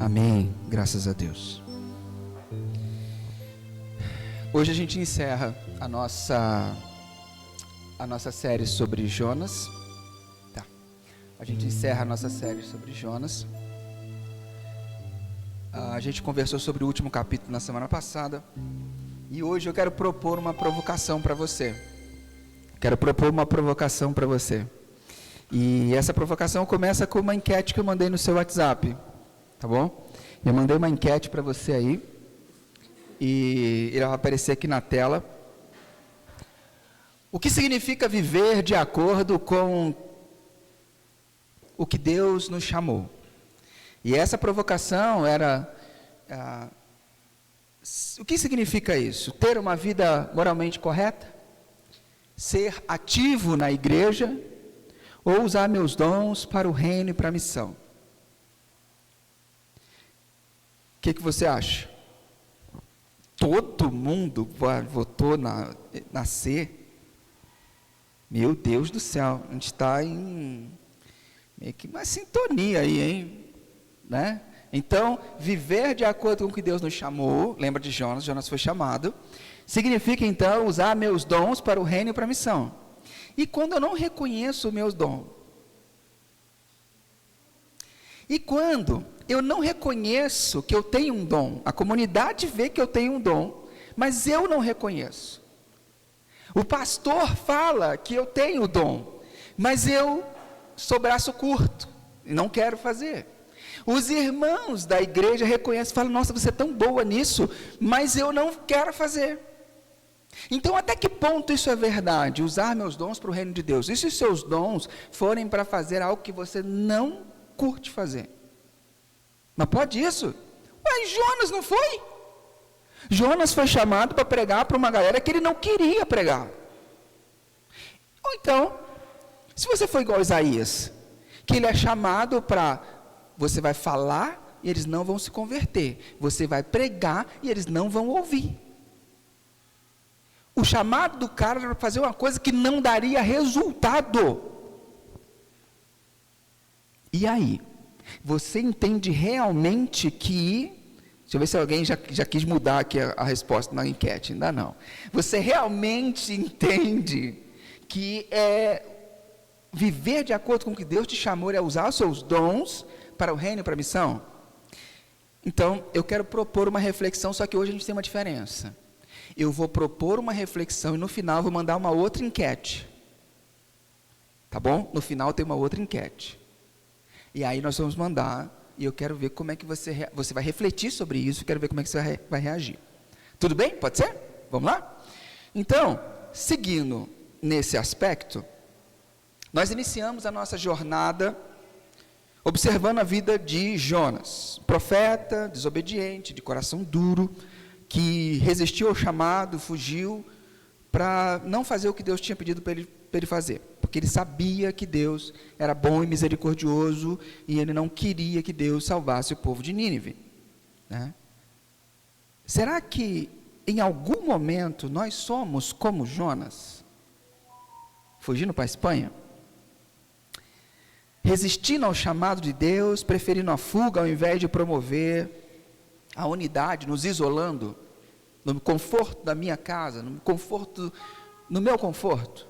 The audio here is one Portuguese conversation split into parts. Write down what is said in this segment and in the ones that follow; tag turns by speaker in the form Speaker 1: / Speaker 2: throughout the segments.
Speaker 1: Amém, graças a Deus. Hoje a gente encerra a nossa série sobre Jonas. A gente encerra a nossa série sobre Jonas. A gente conversou sobre o último capítulo na semana passada. E hoje eu quero propor uma provocação para você. E essa provocação começa com uma enquete que eu mandei no seu WhatsApp. Tá bom? Eu mandei uma enquete para você aí. E ele vai aparecer aqui na tela. O que significa viver de acordo com o que Deus nos chamou? E essa provocação era... o que significa isso? Ter uma vida moralmente correta? Ser ativo na igreja? Ou usar meus dons para o reino e para a missão? O que você acha? Todo mundo votou na C? Meu Deus do céu, a gente está em meio que uma sintonia aí, hein? Né? Então, viver de acordo com o que Deus nos chamou, lembra de Jonas, Jonas foi chamado, significa então usar meus dons para o reino e para a missão. E quando eu não reconheço os meus dons? E quando eu não reconheço que eu tenho um dom, a comunidade vê que eu tenho um dom, mas eu não reconheço. O pastor fala que eu tenho o dom, mas eu sou braço curto e não quero fazer. Os irmãos da igreja reconhecem, falam, nossa, você é tão boa nisso, mas eu não quero fazer. Então, até que ponto isso é verdade? Usar meus dons para o reino de Deus. E se os seus dons forem para fazer algo que você não curte fazer? Mas pode isso? Mas Jonas não foi? Jonas foi chamado para pregar para uma galera que ele não queria pregar. Ou então, se você for igual a Isaías, que ele é chamado para, você vai falar e eles não vão se converter. Você vai pregar e eles não vão ouvir. O chamado do cara era para fazer uma coisa que não daria resultado. E aí? Você entende realmente que... Deixa eu ver se alguém já quis mudar aqui a resposta na enquete. Ainda não. Você realmente entende que viver de acordo com o que Deus te chamou é usar os seus dons para o reino e para a missão? Então, eu quero propor uma reflexão, só que hoje a gente tem uma diferença. Eu vou propor uma reflexão e no final eu vou mandar uma outra enquete. Tá bom? No final tem uma outra enquete. E aí nós vamos mandar, e eu quero ver como é que você vai refletir sobre isso, quero ver como é que você vai reagir. Tudo bem? Pode ser? Vamos lá? Então, seguindo nesse aspecto, nós iniciamos a nossa jornada observando a vida de Jonas, profeta, desobediente, de coração duro, que resistiu ao chamado, fugiu, para não fazer o que Deus tinha pedido para ele fazer, porque ele sabia que Deus era bom e misericordioso, e ele não queria que Deus salvasse o povo de Nínive, né? Será que em algum momento nós somos como Jonas, fugindo para a Espanha, resistindo ao chamado de Deus, preferindo a fuga ao invés de promover a unidade, nos isolando, no conforto da minha casa, no meu conforto?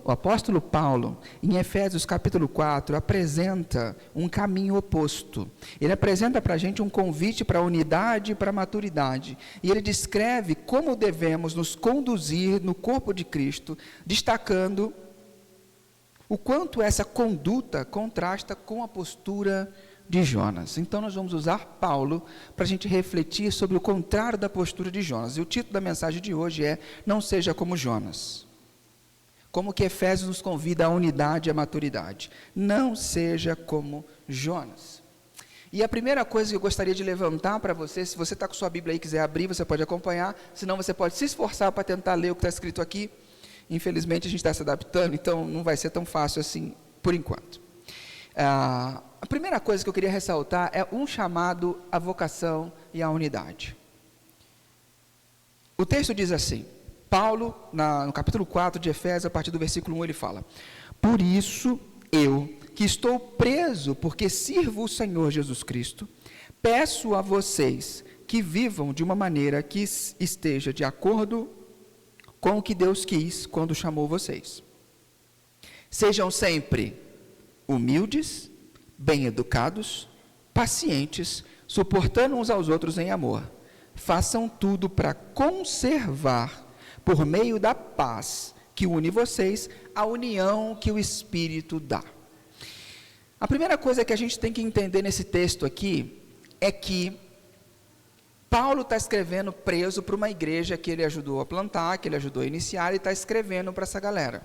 Speaker 1: O apóstolo Paulo, em Efésios capítulo 4, apresenta um caminho oposto. Ele apresenta para a gente um convite para a unidade e para a maturidade. E ele descreve como devemos nos conduzir no corpo de Cristo, destacando o quanto essa conduta contrasta com a postura de Jonas. Então nós vamos usar Paulo para a gente refletir sobre o contrário da postura de Jonas. E o título da mensagem de hoje é: não seja como Jonas. Como que Efésios nos convida à unidade e à maturidade. Não seja como Jonas. E a primeira coisa que eu gostaria de levantar para você, se você está com sua Bíblia aí e quiser abrir, você pode acompanhar, senão você pode se esforçar para tentar ler o que está escrito aqui. Infelizmente a gente está se adaptando, então não vai ser tão fácil assim por enquanto. A primeira coisa que eu queria ressaltar é um chamado à vocação e à unidade. O texto diz assim, Paulo, no capítulo 4 de Efésios, a partir do versículo 1, ele fala: por isso eu, que estou preso porque sirvo o Senhor Jesus Cristo, peço a vocês que vivam de uma maneira que esteja de acordo com o que Deus quis quando chamou vocês. Sejam sempre humildes, bem-educados, pacientes, suportando uns aos outros em amor. Façam tudo para conservar, por meio da paz que une vocês, a união que o Espírito dá. A primeira coisa que a gente tem que entender nesse texto aqui é que Paulo está escrevendo preso para uma igreja que ele ajudou a plantar, que ele ajudou a iniciar, e está escrevendo para essa galera.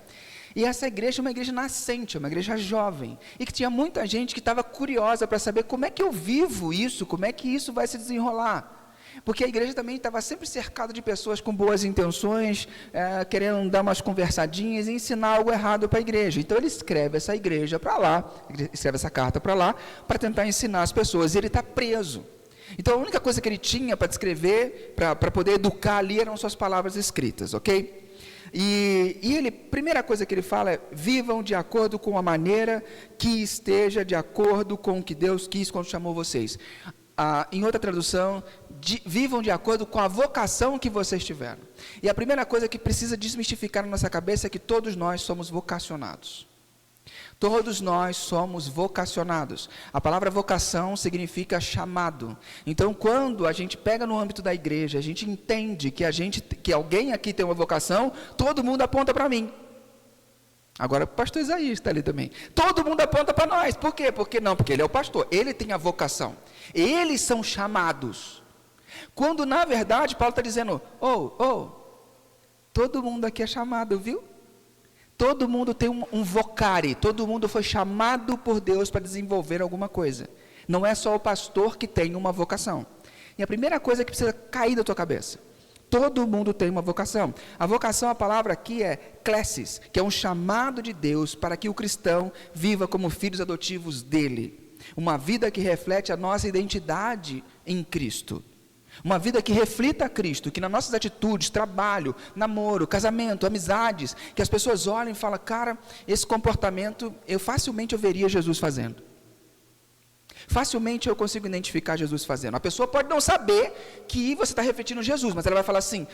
Speaker 1: E essa igreja é uma igreja nascente, é uma igreja jovem, e que tinha muita gente que estava curiosa para saber como é que eu vivo isso, como é que isso vai se desenrolar. Porque a igreja também estava sempre cercada de pessoas com boas intenções, querendo dar umas conversadinhas e ensinar algo errado para a igreja. Então ele escreve essa igreja para lá, escreve essa carta para lá, para tentar ensinar as pessoas, e ele está preso. Então a única coisa que ele tinha para descrever, para poder educar ali, eram suas palavras escritas, ok? E ele, primeira coisa que ele fala é: vivam de acordo com a maneira que esteja de acordo com o que Deus quis quando chamou vocês. Em outra tradução, vivam de acordo com a vocação que vocês tiveram. E a primeira coisa que precisa desmistificar na nossa cabeça é que todos nós somos vocacionados. Todos nós somos vocacionados. A palavra vocação significa chamado. Então, quando a gente pega no âmbito da igreja, a gente entende que alguém aqui tem uma vocação, todo mundo aponta para mim. Agora o pastor Isaías está ali também. Todo mundo aponta para nós. Por quê? Porque ele é o pastor, ele tem a vocação. Eles são chamados. Quando na verdade Paulo está dizendo: todo mundo aqui é chamado, viu? Todo mundo tem um vocare, todo mundo foi chamado por Deus para desenvolver alguma coisa. Não é só o pastor que tem uma vocação. E a primeira coisa que precisa cair da tua cabeça: todo mundo tem uma vocação. A vocação, a palavra aqui é klesis, que é um chamado de Deus para que o cristão viva como filhos adotivos dele. Uma vida que reflete a nossa identidade em Cristo. Uma vida que reflita a Cristo, que nas nossas atitudes, trabalho, namoro, casamento, amizades, que as pessoas olhem e falam: cara, esse comportamento, facilmente eu veria Jesus fazendo. Facilmente eu consigo identificar Jesus fazendo. A pessoa pode não saber que você está refletindo Jesus, mas ela vai falar assim: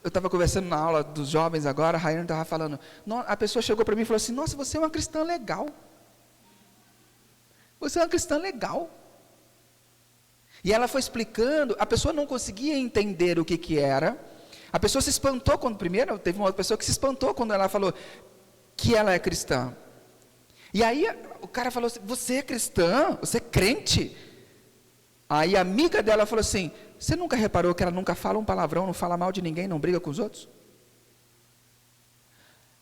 Speaker 1: eu estava conversando na aula dos jovens agora, a Rayane estava falando, a pessoa chegou para mim e falou assim: nossa, você é uma cristã legal. Você é uma cristã legal. E ela foi explicando, a pessoa não conseguia entender o que era. A pessoa se espantou quando, primeiro, teve uma outra pessoa que se espantou quando ela falou que ela é cristã. E aí o cara falou assim: você é cristã? Você é crente? Aí a amiga dela falou assim: você nunca reparou que ela nunca fala um palavrão, não fala mal de ninguém, não briga com os outros?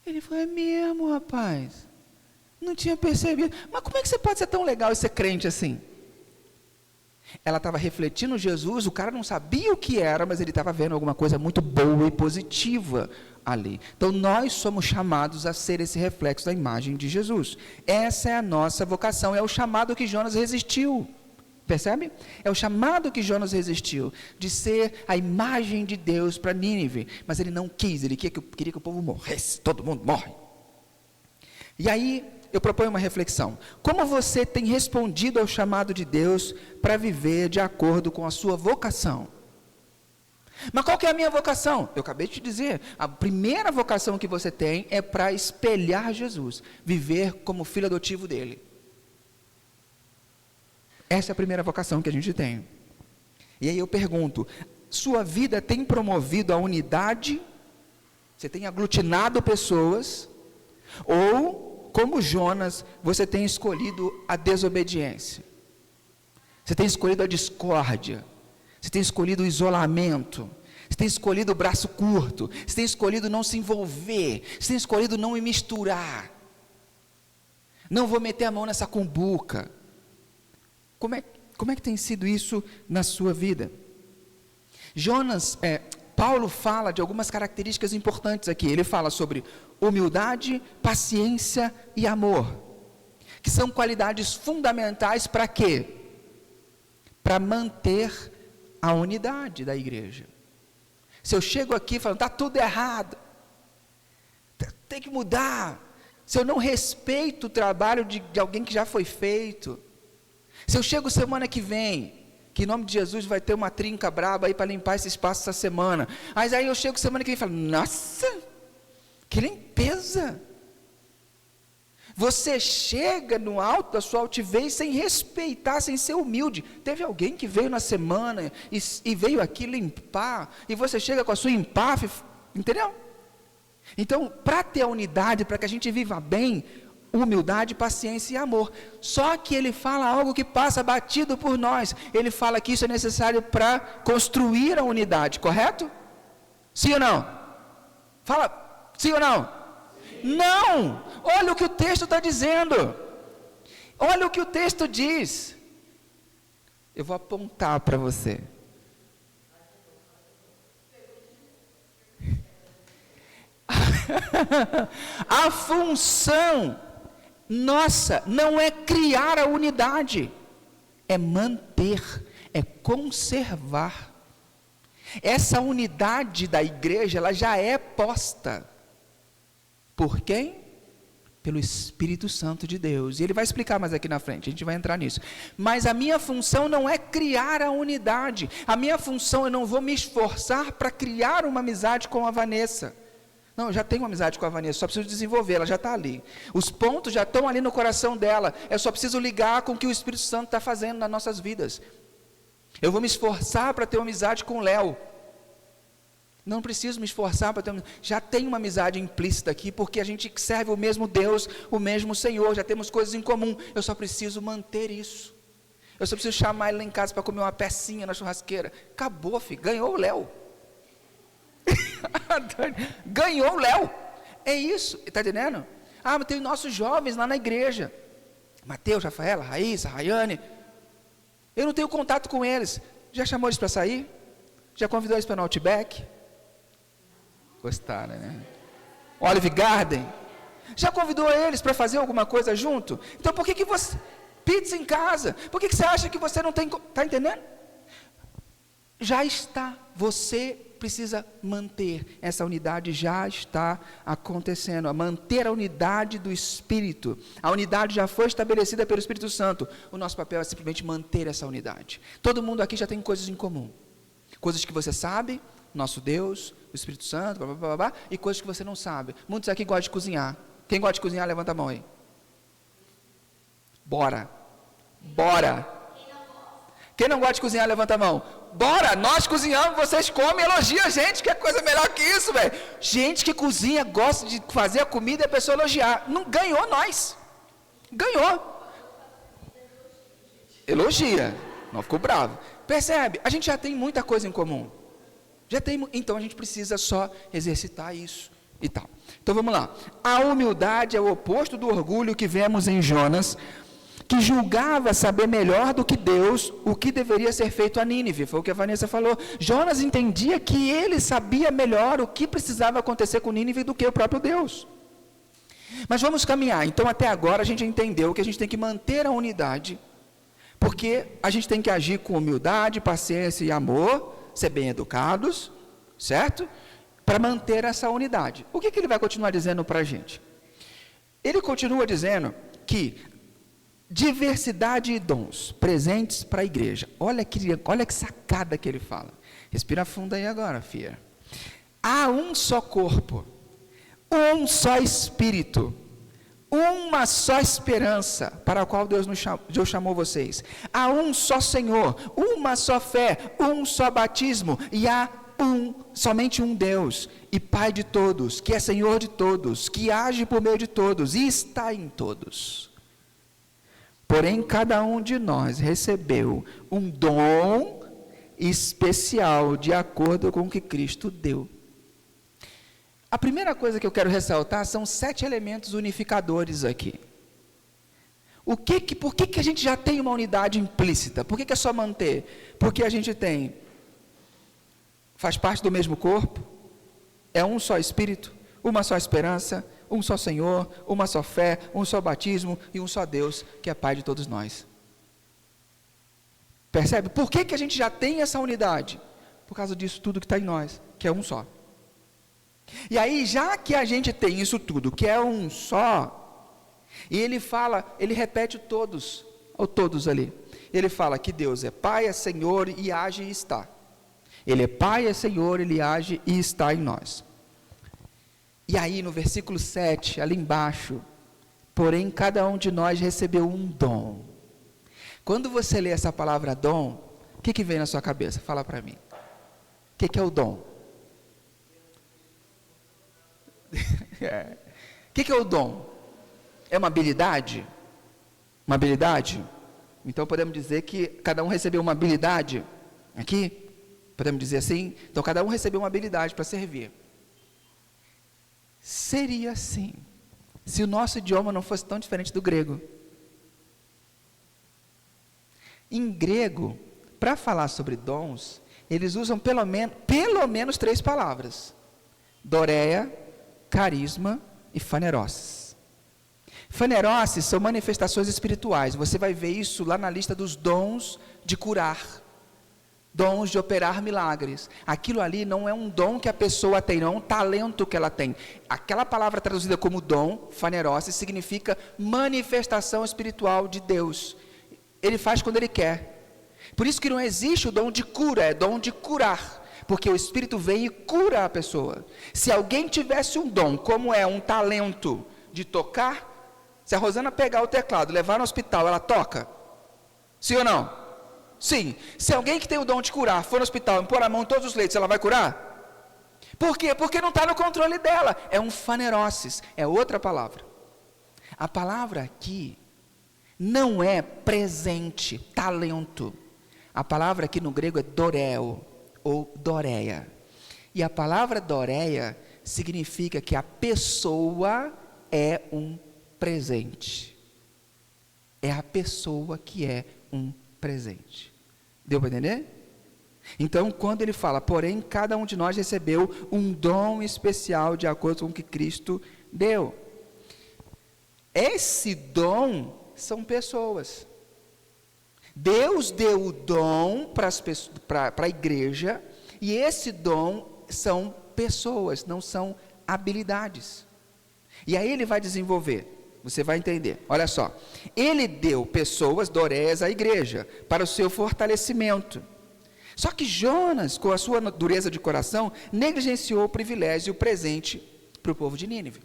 Speaker 1: Ele falou: é mesmo, rapaz? Não tinha percebido. Mas como é que você pode ser tão legal e ser crente assim? Ela estava refletindo Jesus, o cara não sabia o que era, mas ele estava vendo alguma coisa muito boa e positiva ali. Então nós somos chamados a ser esse reflexo da imagem de Jesus. Essa é a nossa vocação, é o chamado que Jonas resistiu. Percebe? É o chamado que Jonas resistiu, de ser a imagem de Deus para Nínive, mas ele não quis, ele queria que o povo morresse, todo mundo morre. E aí eu proponho uma reflexão: como você tem respondido ao chamado de Deus para viver de acordo com a sua vocação? Mas qual que é a minha vocação? Eu acabei de te dizer, a primeira vocação que você tem é para espelhar Jesus, viver como filho adotivo dele. Essa é a primeira vocação que a gente tem. E aí eu pergunto: sua vida tem promovido a unidade? Você tem aglutinado pessoas? Ou, como Jonas, você tem escolhido a desobediência? Você tem escolhido a discórdia? Você tem escolhido o isolamento? Você tem escolhido o braço curto? Você tem escolhido não se envolver? Você tem escolhido não me misturar? Não vou meter a mão nessa cumbuca. Como é que tem sido isso na sua vida? Paulo fala de algumas características importantes aqui. Ele fala sobre humildade, paciência e amor, que são qualidades fundamentais para quê? Para manter a unidade da igreja. Se eu chego aqui falando, está tudo errado, tem que mudar, se eu não respeito o trabalho de alguém que já foi feito, se eu chego semana que vem, que em nome de Jesus vai ter uma trinca braba aí para limpar esse espaço essa semana, mas aí eu chego semana que vem e falo, nossa, que limpeza. Você chega no alto da sua altivez sem respeitar, sem ser humilde. Teve alguém que veio na semana e veio aqui limpar, e você chega com a sua empáfia, entendeu? Então, para ter a unidade, para que a gente viva bem, humildade, paciência e amor. Só que ele fala algo que passa batido por nós. Ele fala que isso é necessário para construir a unidade, correto? Sim ou não? Fala, sim ou não? Não! Olha o que o texto está dizendo. Olha o que o texto diz. Eu vou apontar para você. A função nossa não é criar a unidade, é manter, é conservar. Essa unidade da igreja, ela já é posta. Por quem? Pelo Espírito Santo de Deus. E ele vai explicar mais aqui na frente, a gente vai entrar nisso. Mas a minha função não é criar a unidade. A minha função, eu não vou me esforçar para criar uma amizade com a Vanessa. Não, eu já tenho uma amizade com a Vanessa, só preciso desenvolver, ela já está ali. Os pontos já estão ali no coração dela, eu só preciso ligar com o que o Espírito Santo está fazendo nas nossas vidas. Eu vou me esforçar para ter uma amizade com o Léo. Não preciso me esforçar para ter já tem uma amizade implícita aqui, porque a gente serve o mesmo Deus, o mesmo Senhor, já temos coisas em comum, eu só preciso manter isso. Eu só preciso chamar ele lá em casa para comer uma pecinha na churrasqueira. Acabou, filho, ganhou o Léo. Ganhou o Léo. É isso, está entendendo? Ah, mas tem nossos jovens lá na igreja. Mateus, Rafaela, Raíssa, Rayane. Eu não tenho contato com eles. Já chamou eles para sair? Já convidou eles para no Outback? Gostaram, né? Olive Garden. Já convidou eles para fazer alguma coisa junto? Então por que você... Pizza em casa. Por que você acha que você não tem... Está entendendo? Já está. Você precisa manter. Essa unidade já está acontecendo. A manter a unidade do Espírito. A unidade já foi estabelecida pelo Espírito Santo. O nosso papel é simplesmente manter essa unidade. Todo mundo aqui já tem coisas em comum. Coisas que você sabe, nosso Deus, o Espírito Santo, blá, blá, blá, blá, e coisas que você não sabe. Muitos aqui gostam de cozinhar. Quem gosta de cozinhar, levanta a mão aí. Bora. Bora. Quem não gosta de cozinhar, levanta a mão. Bora, nós cozinhamos, vocês comem, elogia a gente, que é coisa melhor que isso, velho. Gente que cozinha, gosta de fazer a comida e a pessoa elogiar. Não ganhou nós. Ganhou. Elogia. Não ficou bravo. Percebe? A gente já tem muita coisa em comum. Então a gente precisa só exercitar isso e tal. Então vamos lá. A humildade é o oposto do orgulho que vemos em Jonas, que julgava saber melhor do que Deus o que deveria ser feito a Nínive. Foi o que a Vanessa falou. Jonas entendia que ele sabia melhor o que precisava acontecer com Nínive do que o próprio Deus. Mas vamos caminhar. Então até agora a gente entendeu que a gente tem que manter a unidade, porque a gente tem que agir com humildade, paciência e amor, ser bem educados, certo? Para manter essa unidade. O que ele vai continuar dizendo para a gente? Ele continua dizendo que diversidade e dons presentes para a igreja. Olha que sacada que ele fala. Respira fundo aí agora, filha. Há um só corpo, um só Espírito, uma só esperança para a qual Deus chamou vocês. Há um só Senhor, uma só fé, um só batismo, e há somente um Deus, e Pai de todos, que é Senhor de todos, que age por meio de todos, e está em todos. Porém, cada um de nós recebeu um dom especial, de acordo com o que Cristo deu. A primeira coisa que eu quero ressaltar são 7 elementos unificadores aqui. Por que a gente já tem uma unidade implícita? Por que é só manter? Porque a gente faz parte do mesmo corpo, é um só Espírito, uma só esperança, um só Senhor, uma só fé, um só batismo e um só Deus, que é Pai de todos nós. Percebe? Por que a gente já tem essa unidade? Por causa disso tudo que está em nós, que é um só. E aí, já que a gente tem isso tudo, que é um só, e ele fala, ele repete todos, ou todos ali. Ele fala que Deus é Pai, é Senhor e age e está. Ele é Pai, é Senhor, Ele age e está em nós. E aí no versículo 7, ali embaixo, porém cada um de nós recebeu um dom. Quando você lê essa palavra dom, o que vem na sua cabeça? Fala para mim. O que é o dom? O que é o dom? É uma habilidade? Uma habilidade? Então podemos dizer que cada um recebeu uma habilidade aqui? Podemos dizer assim? Então cada um recebeu uma habilidade para servir. Seria assim, se o nosso idioma não fosse tão diferente do grego. Em grego, para falar sobre dons, eles usam pelo menos 3 palavras: doreia, carisma e fanerosis. Fanerosis são manifestações espirituais. Você vai ver isso lá na lista dos dons de curar, dons de operar milagres. Aquilo ali não é um dom que a pessoa tem, não é um talento que ela tem. Aquela palavra traduzida como dom, fanerosis, significa manifestação espiritual de Deus. Ele faz quando Ele quer. Por isso que não existe o dom de cura, é dom de curar. Porque o Espírito vem e cura a pessoa. Se alguém tivesse um dom, como é um talento de tocar, se a Rosana pegar o teclado, levar no hospital, ela toca? Sim ou não? Sim. Se alguém que tem o dom de curar for no hospital e pôr a mão em todos os leitos, ela vai curar? Por quê? Porque não está no controle dela. É um fanerosis, é outra palavra. A palavra aqui não é presente, talento. A palavra aqui no grego é doreo, ou doreia. E a palavra doreia significa que a pessoa é um presente. É a pessoa que é um presente. Deu para entender? Então, quando ele fala, porém, cada um de nós recebeu um dom especial de acordo com o que Cristo deu. Esse dom são pessoas. Deus deu o dom para a igreja, e esse dom são pessoas, não são habilidades. E aí ele vai desenvolver, você vai entender, olha só. Ele deu pessoas, doreias, à igreja, para o seu fortalecimento. Só que Jonas, com a sua dureza de coração, negligenciou o privilégio e o presente para o povo de Nínive.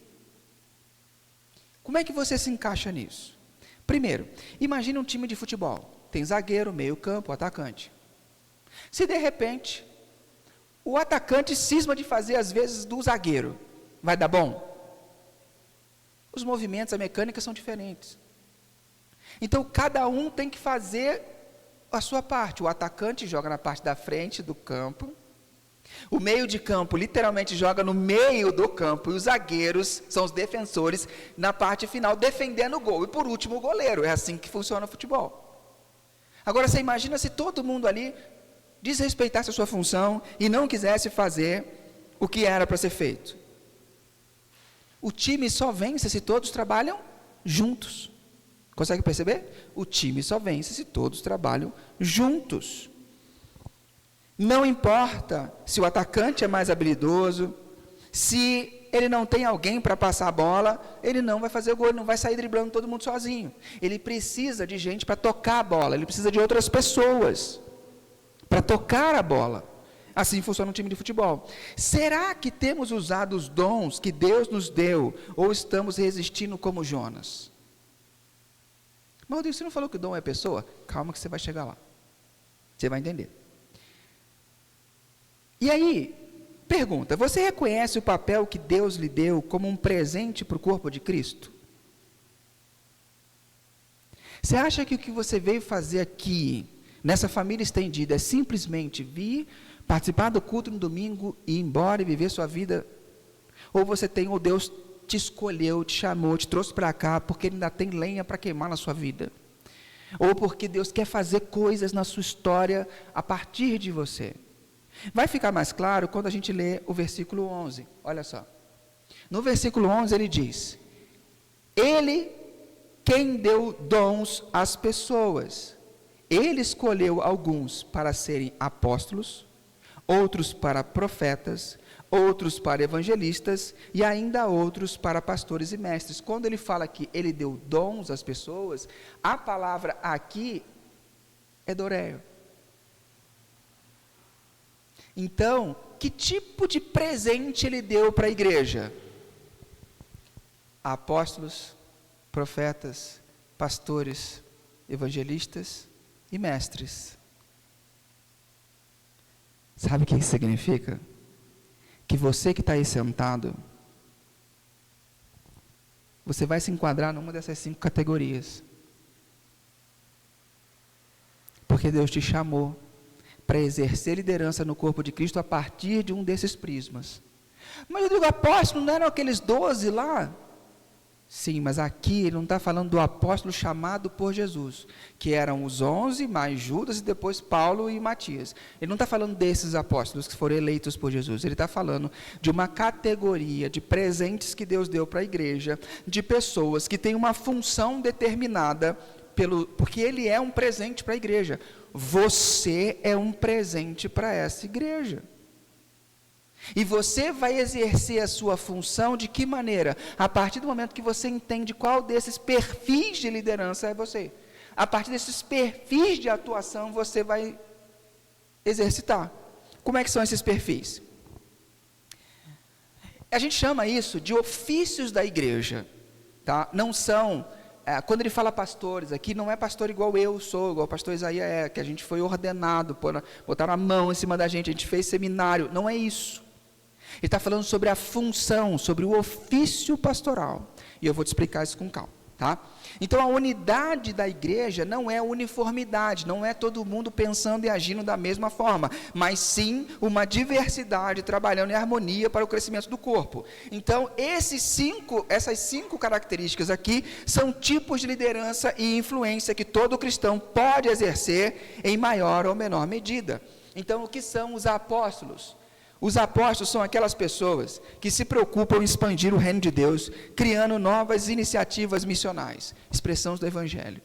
Speaker 1: Como é que você se encaixa nisso? Primeiro, imagine um time de futebol. Tem zagueiro, meio campo, atacante. Se de repente, o atacante cisma de fazer às vezes do zagueiro, vai dar bom? Os movimentos, a mecânica são diferentes. Então, cada um tem que fazer a sua parte. O atacante joga na parte da frente do campo. O meio de campo literalmente joga no meio do campo. E os zagueiros são os defensores na parte final, defendendo o gol. E por último, o goleiro. É assim que funciona o futebol. Agora, você imagina se todo mundo ali desrespeitasse a sua função e não quisesse fazer o que era para ser feito. O time só vence se todos trabalham juntos. Consegue perceber? O time só vence se todos trabalham juntos. Não importa se o atacante é mais habilidoso, se ele não tem alguém para passar a bola, ele não vai fazer o gol, ele não vai sair driblando todo mundo sozinho. Ele precisa de gente para tocar a bola, ele precisa de outras pessoas para tocar a bola. Assim funciona um time de futebol. Será que temos usado os dons que Deus nos deu, ou estamos resistindo como Jonas? Mas Deus, você não falou que o dom é pessoa? Calma que você vai chegar lá. Você vai entender. E aí, pergunta, você reconhece o papel que Deus lhe deu como um presente para o corpo de Cristo? Você acha que o que você veio fazer aqui, nessa família estendida, é simplesmente vir, participar do culto no domingo e ir embora e viver sua vida? Ou Deus te escolheu, te chamou, te trouxe para cá porque Ele ainda tem lenha para queimar na sua vida? Ou porque Deus quer fazer coisas na sua história a partir de você? Vai ficar mais claro quando a gente lê o versículo 11. Olha só. No versículo 11 ele diz: Ele quem deu dons às pessoas. Ele escolheu alguns para serem apóstolos, outros para profetas, outros para evangelistas e ainda outros para pastores e mestres. Quando ele fala que ele deu dons às pessoas, a palavra aqui é doreo. Então, que tipo de presente ele deu para a igreja? Apóstolos, profetas, pastores, evangelistas e mestres. Sabe o que isso significa? Que você que está aí sentado, você vai se enquadrar numa dessas 5 categorias. Porque Deus te chamou para exercer liderança no corpo de Cristo a partir de um desses prismas. Mas eu digo, apóstolo, não eram aqueles 12 lá? Sim, mas aqui ele não está falando do apóstolo chamado por Jesus, que eram os 11, mais Judas e depois Paulo e Matias. Ele não está falando desses apóstolos que foram eleitos por Jesus, ele está falando de uma categoria de presentes que Deus deu para a igreja, de pessoas que têm uma função determinada, porque ele é um presente para a igreja. Você é um presente para essa igreja. E você vai exercer a sua função de que maneira? A partir do momento que você entende qual desses perfis de liderança é você. A partir desses perfis de atuação você vai exercitar. Como é que são esses perfis? A gente chama isso de ofícios da igreja. Tá? Não são... quando ele fala pastores aqui, não é pastor igual eu sou, igual o pastor Isaías que a gente foi ordenado, botaram a mão em cima da gente, a gente fez seminário. Não é isso. Ele está falando sobre a função, sobre o ofício pastoral. E eu vou te explicar isso com calma, tá? Então, a unidade da igreja não é uniformidade, não é todo mundo pensando e agindo da mesma forma, mas sim uma diversidade trabalhando em harmonia para o crescimento do corpo. Então, essas 5 características aqui são tipos de liderança e influência que todo cristão pode exercer em maior ou menor medida. Então, o que são os apóstolos? Os apóstolos são aquelas pessoas que se preocupam em expandir o reino de Deus, criando novas iniciativas missionais, expressões do evangelho.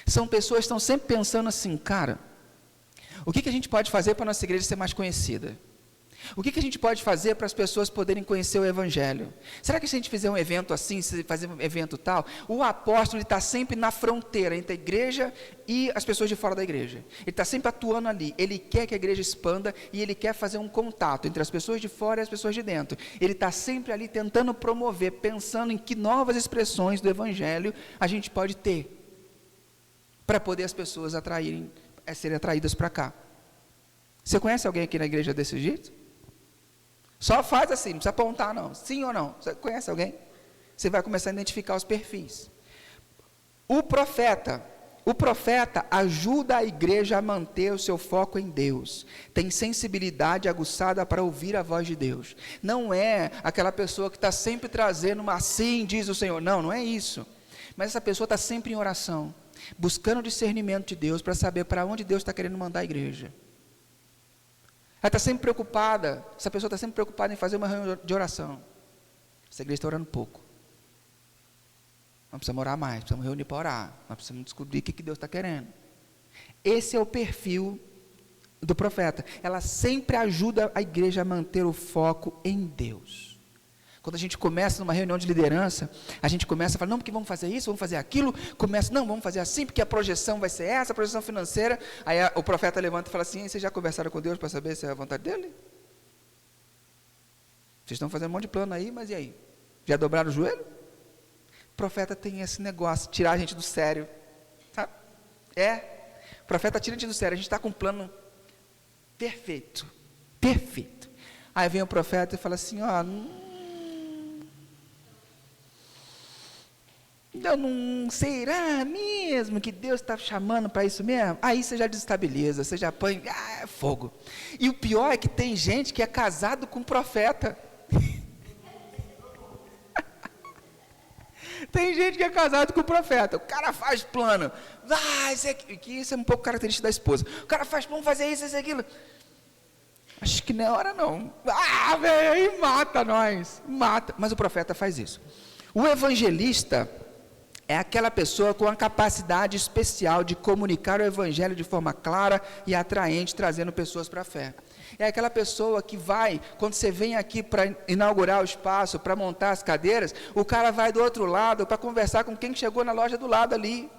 Speaker 1: São pessoas que estão sempre pensando assim, cara, o que a gente pode fazer para a nossa igreja ser mais conhecida? O que a gente pode fazer para as pessoas poderem conhecer o evangelho? Será que se a gente fizer um evento assim, se fazer um evento tal, o apóstolo está sempre na fronteira entre a igreja e as pessoas de fora da igreja. Ele está sempre atuando ali, ele quer que a igreja expanda e ele quer fazer um contato entre as pessoas de fora e as pessoas de dentro. Ele está sempre ali tentando promover, pensando em que novas expressões do evangelho a gente pode ter, para poder as pessoas serem atraídas para cá. Você conhece alguém aqui na igreja desse jeito? Só faz assim, não precisa apontar não, sim ou não. Você conhece alguém? Você vai começar a identificar os perfis. O profeta ajuda a igreja a manter o seu foco em Deus, tem sensibilidade aguçada para ouvir a voz de Deus. Não é aquela pessoa que está sempre trazendo uma assim diz o Senhor, não é isso. Mas essa pessoa está sempre em oração, buscando o discernimento de Deus para saber para onde Deus está querendo mandar a igreja. Ela está sempre preocupada, essa pessoa está sempre preocupada em fazer uma reunião de oração. Essa igreja está orando pouco. Nós precisamos orar mais, precisamos reunir para orar. Nós precisamos descobrir o que Deus está querendo. Esse é o perfil do profeta. Ela sempre ajuda a igreja a manter o foco em Deus. Quando a gente começa numa reunião de liderança, a gente começa a falar, não, porque vamos fazer isso, vamos fazer aquilo, não, vamos fazer assim, porque a projeção vai ser essa, a projeção financeira. Aí o profeta levanta e fala assim, vocês já conversaram com Deus para saber se é a vontade dele? Vocês estão fazendo um monte de plano aí, mas e aí? Já dobraram o joelho? O profeta tem esse negócio, tirar a gente do sério. Sabe? O profeta tira a gente do sério, a gente está com um plano perfeito. Aí vem o profeta e fala assim, eu não será mesmo que Deus está chamando para isso mesmo? Aí você já desestabiliza, você já põe, é fogo. E o pior é que tem gente que é casado com profeta. Tem gente que é casado com profeta. O cara faz plano. Isso é um pouco característico da esposa. O cara faz plano, fazer isso, aquilo. Acho que não é hora não. Velho, aí mata nós. Mata. Mas o profeta faz isso. O evangelista é aquela pessoa com a capacidade especial de comunicar o evangelho de forma clara e atraente, trazendo pessoas para a fé. É aquela pessoa que vai, quando você vem aqui para inaugurar o espaço, para montar as cadeiras, o cara vai do outro lado para conversar com quem chegou na loja do lado ali.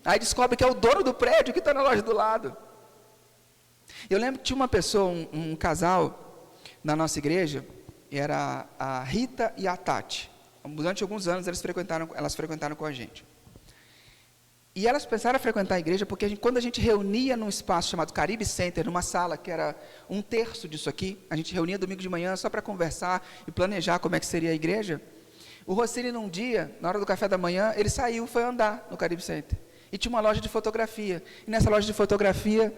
Speaker 1: Aí descobre que é o dono do prédio que está na loja do lado. Eu lembro que tinha uma pessoa, um casal na nossa igreja, era a Rita e a Tati. Durante alguns anos elas frequentaram com a gente. E elas pensaram a frequentar a igreja porque quando a gente reunia num espaço chamado Caribe Center, numa sala que era 1/3 disso aqui, a gente reunia domingo de manhã só para conversar e planejar como é que seria a igreja. O Rossini, num dia, na hora do café da manhã, ele saiu, foi andar no Caribe Center. E tinha uma loja de fotografia. E nessa loja de fotografia,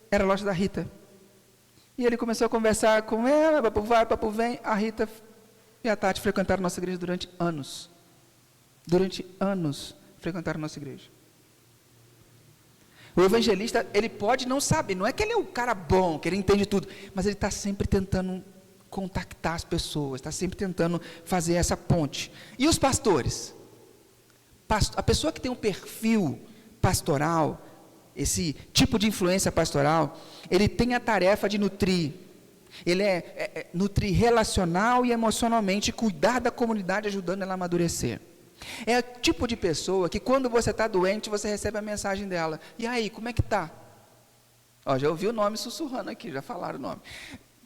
Speaker 1: era a loja da Rita. E ele começou a conversar com ela, papo vai, papo vem. A Rita e a Tati frequentaram a nossa igreja durante anos. Durante anos, frequentaram a nossa igreja. O evangelista, ele pode não saber, não é que ele é um cara bom, que ele entende tudo, mas ele está sempre tentando contactar as pessoas, está sempre tentando fazer essa ponte. E os pastores? A pessoa que tem um perfil pastoral, esse tipo de influência pastoral, ele tem a tarefa de nutrir. Ele nutrir relacional e emocionalmente, cuidar da comunidade, ajudando ela a amadurecer. É o tipo de pessoa que quando você está doente, você recebe a mensagem dela. E aí, como é que está? Já ouvi o nome sussurrando aqui, já falaram o nome.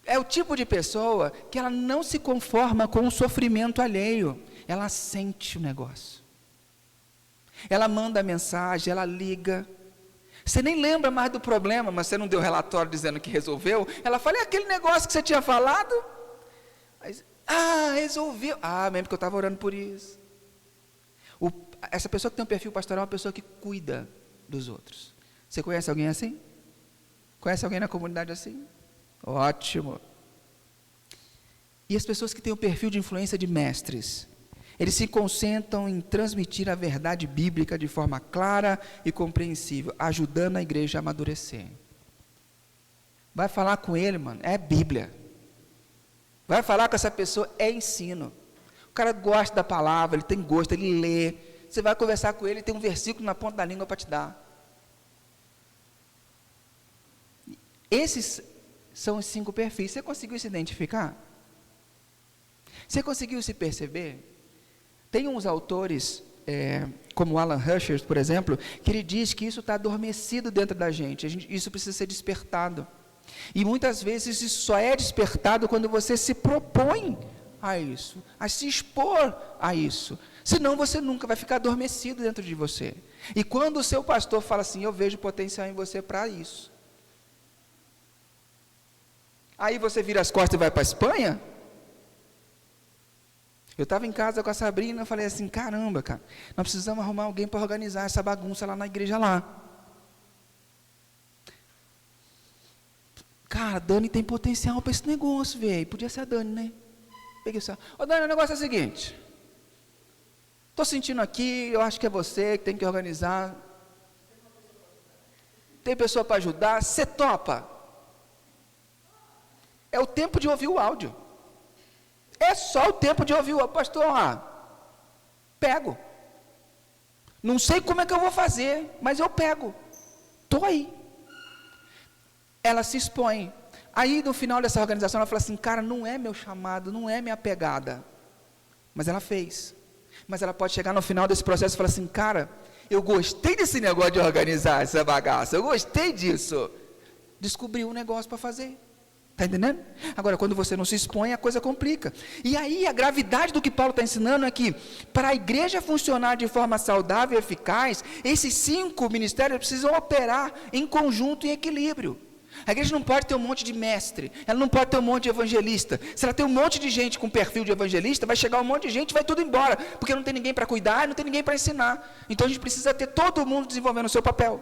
Speaker 1: É o tipo de pessoa que ela não se conforma com o sofrimento alheio. Ela sente o negócio. Ela manda mensagem, ela liga. Você nem lembra mais do problema, mas você não deu relatório dizendo que resolveu. Ela fala, é aquele negócio que você tinha falado? Aí, resolveu. Mesmo que eu estava orando por isso. Essa pessoa que tem um perfil pastoral é uma pessoa que cuida dos outros. Você conhece alguém assim? Conhece alguém na comunidade assim? Ótimo. E as pessoas que têm o perfil de influência de mestres, eles se concentram em transmitir a verdade bíblica de forma clara e compreensível, ajudando a igreja a amadurecer. Vai falar com ele, mano, é Bíblia. Vai falar com essa pessoa, é ensino. O cara gosta da palavra, ele tem gosto, ele lê. Você vai conversar com ele, tem um versículo na ponta da língua para te dar. Esses são os 5 perfis. Você conseguiu se identificar? Você conseguiu se perceber? Tem uns autores, como Alan Hirsch, por exemplo, que ele diz que isso está adormecido dentro da gente. Isso precisa ser despertado. E muitas vezes isso só é despertado quando você se propõe a isso, a se expor a isso. Senão você nunca vai ficar adormecido dentro de você. E quando o seu pastor fala assim, eu vejo potencial em você para isso. Aí você vira as costas e vai para a Espanha? Eu estava em casa com a Sabrina, eu falei assim, caramba, cara, nós precisamos arrumar alguém para organizar essa bagunça lá na igreja lá. Cara, a Dani tem potencial para esse negócio, velho. Podia ser a Dani, né? Peguei só. Dani, o negócio é o seguinte. Estou sentindo aqui, eu acho que é você que tem que organizar. Tem pessoa para ajudar, você topa. É o tempo de ouvir o áudio. É só o tempo de ouvir o áudio. Pastor, pego. Não sei como é que eu vou fazer, mas eu pego. Estou aí. Ela se expõe. Aí no final dessa organização ela fala assim, cara, não é meu chamado, não é minha pegada. Mas ela fez. Mas ela pode chegar no final desse processo e falar assim, cara, eu gostei desse negócio de organizar essa bagaça, eu gostei disso. Descobriu um negócio para fazer. Está entendendo? Agora, quando você não se expõe, a coisa complica. E aí, a gravidade do que Paulo está ensinando é que, para a igreja funcionar de forma saudável e eficaz, esses 5 ministérios precisam operar em conjunto e em equilíbrio. A igreja não pode ter um monte de mestre, ela não pode ter um monte de evangelista. Se ela tem um monte de gente com perfil de evangelista, vai chegar um monte de gente e vai tudo embora, porque não tem ninguém para cuidar, não tem ninguém para ensinar. Então a gente precisa ter todo mundo desenvolvendo o seu papel.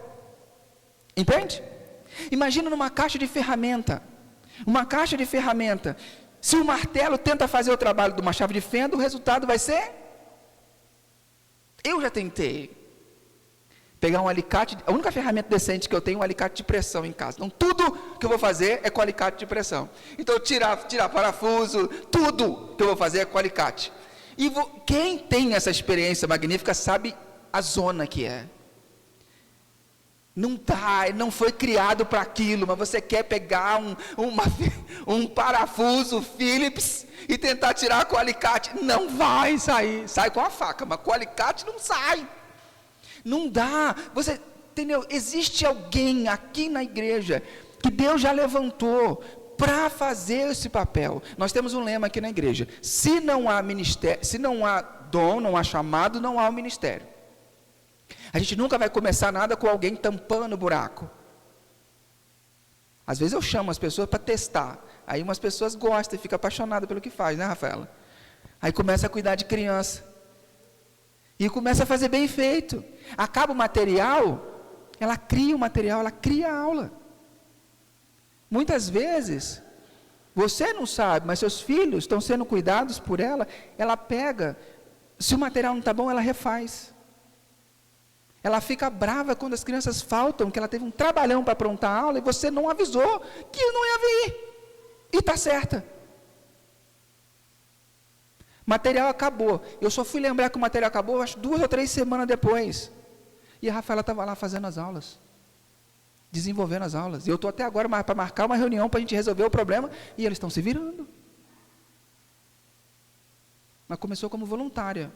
Speaker 1: Entende? Imagina numa caixa de ferramenta. Uma caixa de ferramenta. Se o martelo tenta fazer o trabalho de uma chave de fenda, o resultado vai ser... Eu já tentei pegar um alicate, a única ferramenta decente que eu tenho é um alicate de pressão em casa. Então, tudo que eu vou fazer é com alicate de pressão. Então, tirar parafuso, tudo que eu vou fazer é com alicate. E quem tem essa experiência magnífica sabe a zona que é. Não dá, ele não foi criado para aquilo, mas você quer pegar um parafuso Phillips e tentar tirar com o alicate. Não vai sair, sai com a faca, mas com o alicate não sai. Não dá, você, entendeu? Existe alguém aqui na igreja que Deus já levantou para fazer esse papel. Nós temos um lema aqui na igreja: se não há ministério, se não há dom, não há chamado, não há o ministério. A gente nunca vai começar nada com alguém tampando o buraco. Às vezes eu chamo as pessoas para testar. Aí umas pessoas gostam e ficam apaixonadas pelo que faz, né, Rafaela? Aí começa a cuidar de criança. E começa a fazer bem feito. Acaba o material, ela cria o material, ela cria a aula. Muitas vezes, você não sabe, mas seus filhos estão sendo cuidados por ela, ela pega, se o material não está bom, ela refaz. Ela fica brava quando as crianças faltam, que ela teve um trabalhão para aprontar a aula e você não avisou que não ia vir. E está certa. Material acabou. Eu só fui lembrar que o material acabou, acho 2 ou 3 semanas depois. E a Rafaela estava lá fazendo as aulas. Desenvolvendo as aulas. E eu estou até agora para marcar uma reunião para a gente resolver o problema. E eles estão se virando. Mas começou como voluntária.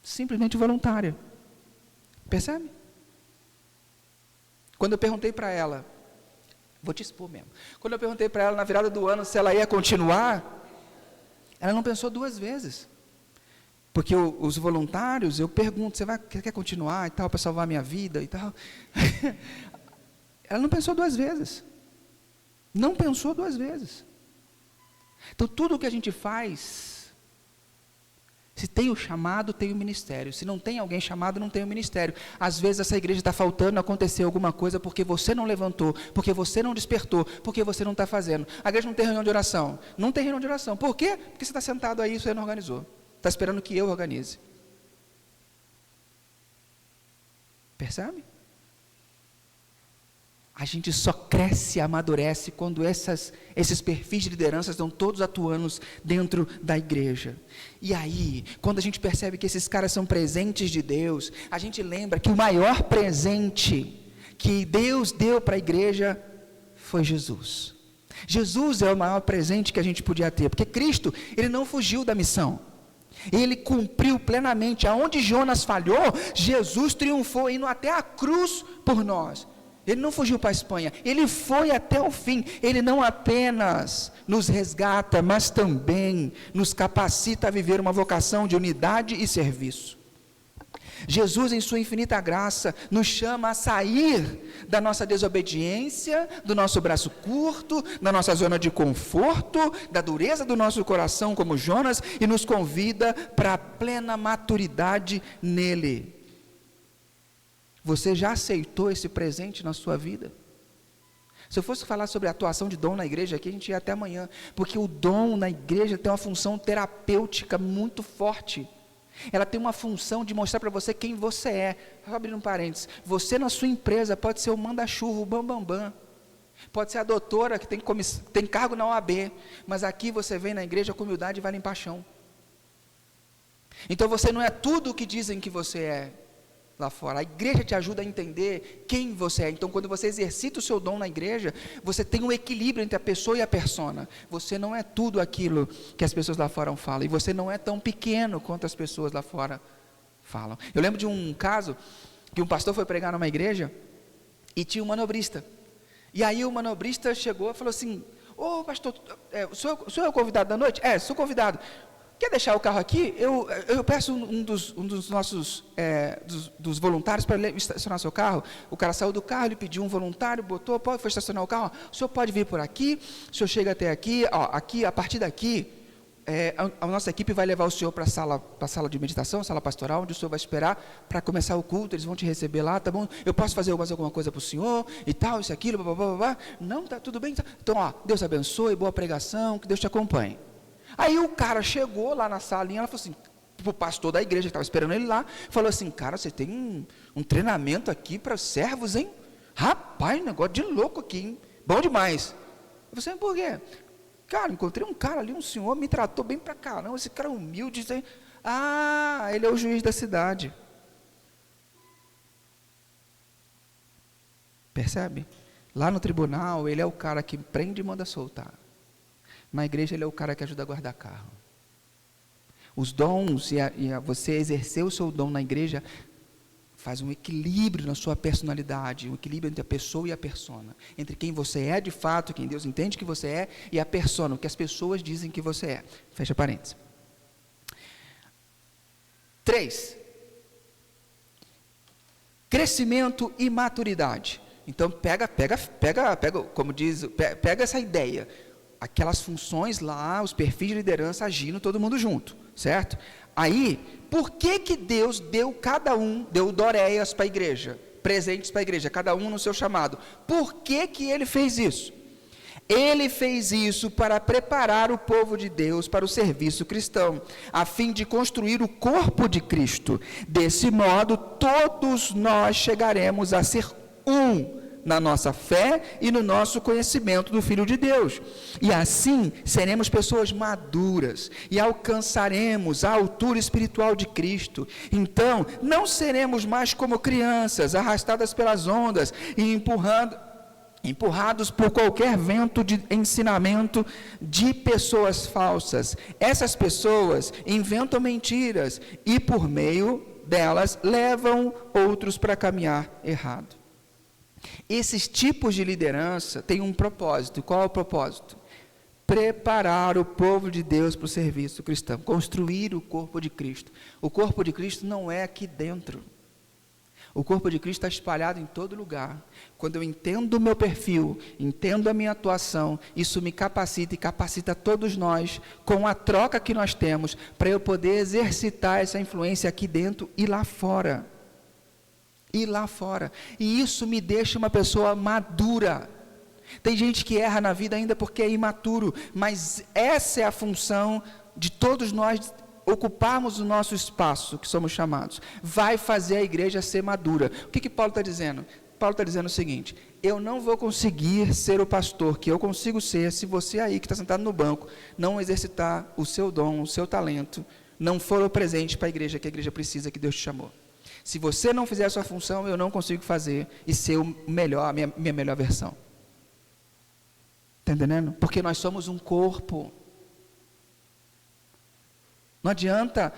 Speaker 1: Simplesmente voluntária. Percebe? Quando eu perguntei para ela, vou te expor mesmo. Quando eu perguntei para ela na virada do ano se ela ia continuar, ela não pensou 2 vezes. Porque os voluntários, eu pergunto, você quer continuar e tal, para salvar a minha vida e tal? Ela não pensou 2 vezes. Não pensou 2 vezes. Então, tudo o que a gente faz, se tem o chamado, tem o ministério. Se não tem alguém chamado, não tem o ministério. Às vezes essa igreja está faltando acontecer alguma coisa porque você não levantou, porque você não despertou, porque você não está fazendo. A igreja não tem reunião de oração. Não tem reunião de oração. Por quê? Porque você está sentado aí e você não organizou. Está esperando que eu organize. Percebe? A gente só cresce e amadurece quando esses perfis de liderança estão todos atuando dentro da igreja. E aí, quando a gente percebe que esses caras são presentes de Deus, a gente lembra que o maior presente que Deus deu para a igreja foi Jesus. Jesus é o maior presente que a gente podia ter, porque Cristo, ele não fugiu da missão. Ele cumpriu plenamente. Aonde Jonas falhou, Jesus triunfou, indo até a cruz por nós. Ele não fugiu para a Espanha, ele foi até o fim. Ele não apenas nos resgata, mas também nos capacita a viver uma vocação de unidade e serviço. Jesus, em sua infinita graça, nos chama a sair da nossa desobediência, do nosso braço curto, da nossa zona de conforto, da dureza do nosso coração como Jonas, e nos convida para a plena maturidade nele. Você já aceitou esse presente na sua vida? Se eu fosse falar sobre a atuação de dom na igreja aqui, a gente ia até amanhã, porque o dom na igreja tem uma função terapêutica muito forte. Ela tem uma função de mostrar para você quem você é. Vou abrir um parênteses. Você na sua empresa pode ser o manda-chuva, o bambambam. Pode ser a doutora que tem cargo na OAB, mas aqui você vem na igreja com humildade e vai limpar chão. Então você não é tudo o que dizem que você é lá fora. A igreja te ajuda a entender quem você é. Então, quando você exercita o seu dom na igreja, você tem um equilíbrio entre a pessoa e a persona. Você não é tudo aquilo que as pessoas lá fora falam, e você não é tão pequeno quanto as pessoas lá fora falam. Eu lembro de um caso que um pastor foi pregar numa igreja e tinha um manobrista. E aí o manobrista chegou e falou assim: ô pastor, o senhor é o convidado da noite? Sou convidado. Quer deixar o carro aqui? Eu peço um dos nossos dos voluntários para estacionar seu carro. O cara saiu do carro, ele pediu um voluntário, botou, foi estacionar o carro. O senhor pode vir por aqui, o senhor chega até aqui, aqui, a partir daqui, a nossa equipe vai levar o senhor para a sala de meditação, sala pastoral, onde o senhor vai esperar para começar o culto, eles vão te receber lá, tá bom? Eu posso fazer mais alguma coisa para o senhor, e tal, isso, aquilo, blá, blá, blá, blá. Não, tá tudo bem? Então, Deus abençoe, boa pregação, que Deus te acompanhe. Aí o cara chegou lá na salinha, ela falou assim, o pastor da igreja que estava esperando ele lá, falou assim: cara, você tem um treinamento aqui para servos, hein? Rapaz, negócio de louco aqui, hein? Bom demais. Eu falei assim: por quê? Cara, encontrei um cara ali, um senhor, me tratou bem pra caramba, esse cara humilde, hein? Ele é o juiz da cidade. Percebe? Lá no tribunal, ele é o cara que prende e manda soltar. Na igreja, ele é o cara que ajuda a guardar carro. Os dons, você exercer o seu dom na igreja, faz um equilíbrio na sua personalidade, um equilíbrio entre a pessoa e a persona, entre quem você é de fato, quem Deus entende que você é, e a persona, o que as pessoas dizem que você é. Fecha parênteses. 3. Crescimento e maturidade. Então, pega, como diz, pega essa ideia, aquelas funções lá, os perfis de liderança agindo todo mundo junto, certo? Aí, por que Deus deu deu Doreias para a igreja, presentes para a igreja, cada um no seu chamado? Por que Ele fez isso? Ele fez isso para preparar o povo de Deus para o serviço cristão, a fim de construir o corpo de Cristo. Desse modo, todos nós chegaremos a ser um na nossa fé e no nosso conhecimento do Filho de Deus. E assim, seremos pessoas maduras e alcançaremos a altura espiritual de Cristo. Então, não seremos mais como crianças, arrastadas pelas ondas e empurrados por qualquer vento de ensinamento de pessoas falsas. Essas pessoas inventam mentiras e, por meio delas, levam outros para caminhar errado. Esses tipos de liderança têm um propósito. Qual é o propósito? Preparar o povo de Deus para o serviço cristão, construir o corpo de Cristo. O corpo de Cristo não é aqui dentro. O corpo de Cristo está espalhado em todo lugar. Quando eu entendo o meu perfil, entendo a minha atuação, isso me capacita e capacita todos nós, com a troca que nós temos, para eu poder exercitar essa influência aqui dentro e lá fora. E lá fora. E isso me deixa uma pessoa madura. Tem gente que erra na vida ainda porque é imaturo, mas essa é a função de todos nós ocuparmos o nosso espaço, que somos chamados. Vai fazer a igreja ser madura. O que Paulo está dizendo? Paulo está dizendo o seguinte: eu não vou conseguir ser o pastor que eu consigo ser, se você aí que está sentado no banco, não exercitar o seu dom, o seu talento, não for o presente para a igreja que a igreja precisa, que Deus te chamou. Se você não fizer a sua função, eu não consigo fazer e ser o melhor, a minha melhor versão. Está entendendo? Porque nós somos um corpo. Não adianta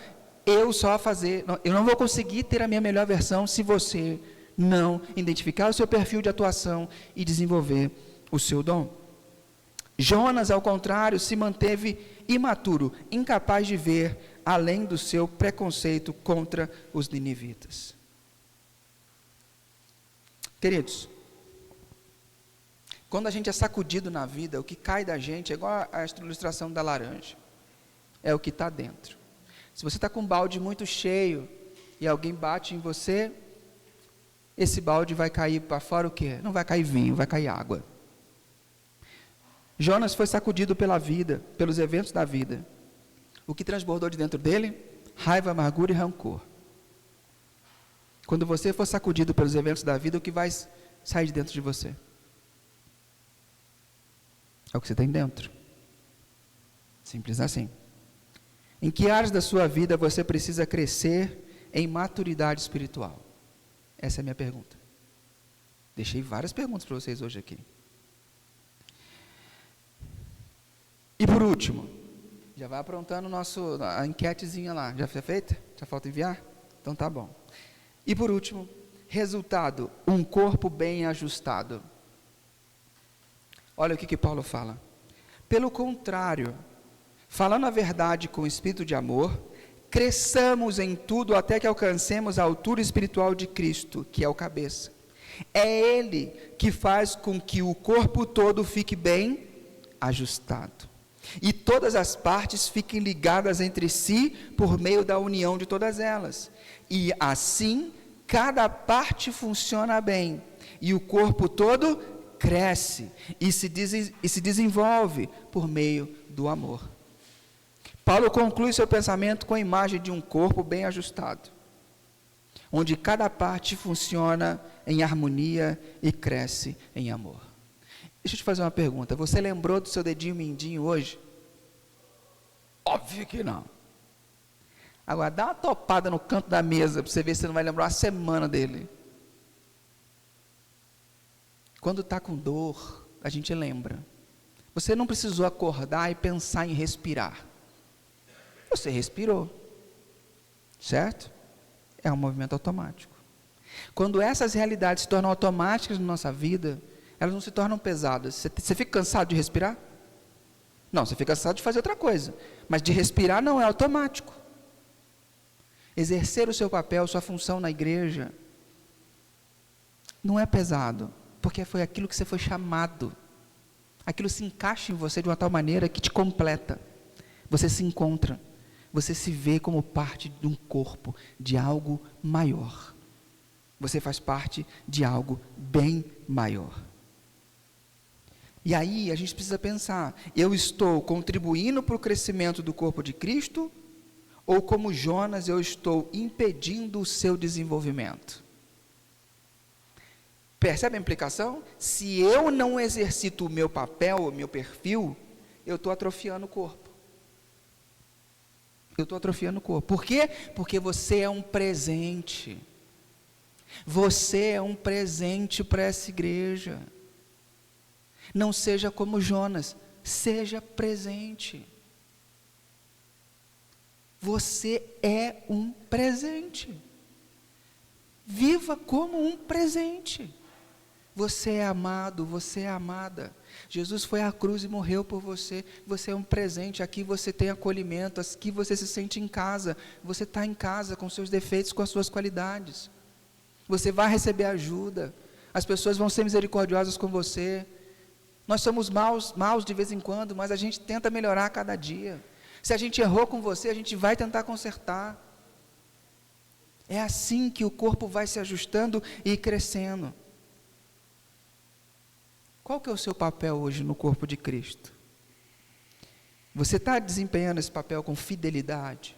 Speaker 1: eu só fazer, eu não vou conseguir ter a minha melhor versão se você não identificar o seu perfil de atuação e desenvolver o seu dom. Jonas, ao contrário, se manteve imaturo, incapaz de ver além do seu preconceito contra os ninivitas. Queridos, quando a gente é sacudido na vida, o que cai da gente é igual a ilustração da laranja. É o que está dentro. Se você está com um balde muito cheio e alguém bate em você, esse balde vai cair para fora o quê? Não vai cair vinho, vai cair água. Jonas foi sacudido pela vida, pelos eventos da vida. O que transbordou de dentro dele? Raiva, amargura e rancor. Quando você for sacudido pelos eventos da vida, o que vai sair de dentro de você? É o que você tem dentro. Simples assim. Em que áreas da sua vida você precisa crescer em maturidade espiritual? Essa é a minha pergunta. Deixei várias perguntas para vocês hoje aqui. E por último, já vai aprontando a enquetezinha lá. Já foi feita? Já falta enviar? Então tá bom. E por último, resultado, um corpo bem ajustado. Olha o que Paulo fala. Pelo contrário, falando a verdade com espírito de amor, cresçamos em tudo até que alcancemos a altura espiritual de Cristo, que é o cabeça. É Ele que faz com que o corpo todo fique bem ajustado. E todas as partes fiquem ligadas entre si por meio da união de todas elas. E assim, cada parte funciona bem. E o corpo todo cresce e se desenvolve por meio do amor. Paulo conclui seu pensamento com a imagem de um corpo bem ajustado, onde cada parte funciona em harmonia e cresce em amor. Deixa eu te fazer uma pergunta. Você lembrou do seu dedinho mindinho hoje? Óbvio que não. Agora, dá uma topada no canto da mesa, para você ver se você não vai lembrar uma semana dele. Quando está com dor, a gente lembra. Você não precisou acordar e pensar em respirar. Você respirou, certo? É um movimento automático. Quando essas realidades se tornam automáticas na nossa vida, elas não se tornam pesadas. Você fica cansado de respirar? Não, você fica cansado de fazer outra coisa. Mas de respirar não é automático. Exercer o seu papel, sua função na igreja, não é pesado, porque foi aquilo que você foi chamado. Aquilo se encaixa em você de uma tal maneira que te completa. Você se encontra, você se vê como parte de um corpo, de algo maior. Você faz parte de algo bem maior. E aí a gente precisa pensar, eu estou contribuindo para o crescimento do corpo de Cristo, ou como Jonas eu estou impedindo o seu desenvolvimento? Percebe a implicação? Se eu não exercito o meu papel, o meu perfil, eu estou atrofiando o corpo. Eu estou atrofiando o corpo. Por quê? Porque você é um presente. Você é um presente para essa igreja. Não seja como Jonas, seja presente. Você é um presente. Viva como um presente. Você é amado, você é amada. Jesus foi à cruz e morreu por você. Você é um presente. Aqui você tem acolhimento. Aqui você se sente em casa. Você está em casa com seus defeitos, com as suas qualidades. Você vai receber ajuda. As pessoas vão ser misericordiosas com você. Nós somos maus de vez em quando, mas a gente tenta melhorar a cada dia. Se a gente errou com você, a gente vai tentar consertar. É assim que o corpo vai se ajustando e crescendo. Qual que é o seu papel hoje no corpo de Cristo? Você está desempenhando esse papel com fidelidade?